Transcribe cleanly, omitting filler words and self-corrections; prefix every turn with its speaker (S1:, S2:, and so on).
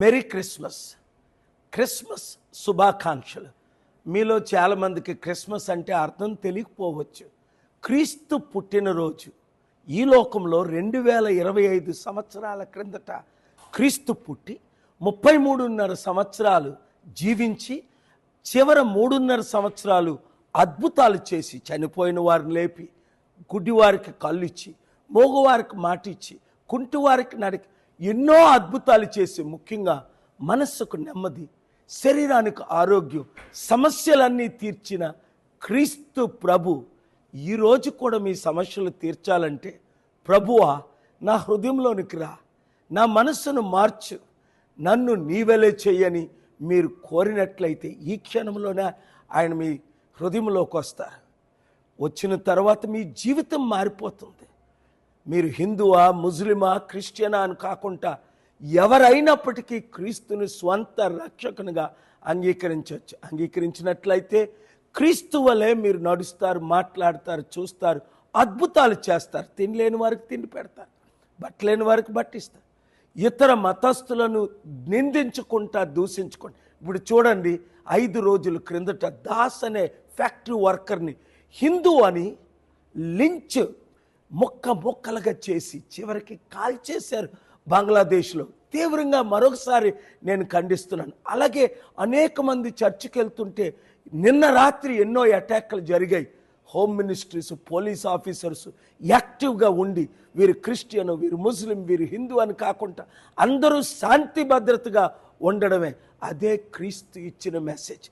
S1: Merry Christmas. Christmas శుభాకాంక్షలు. మీలో చాలామందికి క్రిస్మస్ అంటే అర్థం తెలియకపోవచ్చు. క్రీస్తు పుట్టినరోజు ఈ లోకంలో 2025 సంవత్సరాల క్రిందట క్రీస్తు పుట్టి 33.5 సంవత్సరాలు జీవించి చివర 3.5 సంవత్సరాలు అద్భుతాలు చేసి చనిపోయిన వారిని లేపి, గుడ్డివారికి కళ్ళు ఇచ్చి, మోగవారికి మాట ఇచ్చి, కుంటివారికి నడికి ఎన్నో అద్భుతాలు చేసి, ముఖ్యంగా మనస్సుకు నెమ్మది, శరీరానికి ఆరోగ్యం, సమస్యలన్నీ తీర్చిన క్రీస్తు ప్రభు ఈరోజు కూడా మీ సమస్యలు తీర్చాలంటే, ప్రభువా నా హృదయంలోనికి రా, నా మనస్సును మార్చు, నన్ను నీవెలే చేయని మీరు కోరినట్లయితే ఈ క్షణంలోనే ఆయన మీ హృదయంలోకి వస్తారు. వచ్చిన తర్వాత మీ జీవితం మారిపోతుంది. మీరు హిందువా, ముస్లిమా, క్రిస్టియనా అని కాకుండా ఎవరైనప్పటికీ క్రీస్తుని స్వంత రక్షకునిగా అంగీకరించవచ్చు. అంగీకరించినట్లయితే క్రీస్తు వలె మీరు నడుస్తారు, మాట్లాడతారు, చూస్తారు, అద్భుతాలు చేస్తారు. తినలేని వారికి తిండి పెడతారు, బట్టలేని వారికి బట్టిస్తారు, ఇతర మతస్థులను నిందించుకుంటా, దూషించుకుంటా. ఇప్పుడు చూడండి, 5 రోజుల క్రిందట దాస్ అనే ఫ్యాక్టరీ వర్కర్ని హిందూ అని లించ్ ముక్కలుగా చేసి చివరికి కాల్చేశారు బంగ్లాదేశ్లో. తీవ్రంగా మరొకసారి నేను ఖండిస్తున్నాను. అలాగే అనేక మంది చర్చికి వెళ్తుంటే నిన్న రాత్రి ఎన్నో అటాక్లు జరిగాయి. హోమ్ మినిస్ట్రీస్, పోలీస్ ఆఫీసర్స్ యాక్టివ్గా ఉండి వీరు క్రిస్టియన్, వీరు ముస్లిం, వీరు హిందూ అని కాకుండా అందరూ శాంతి భద్రతగా ఉండడమే అదే క్రీస్తు ఇచ్చిన మెసేజ్.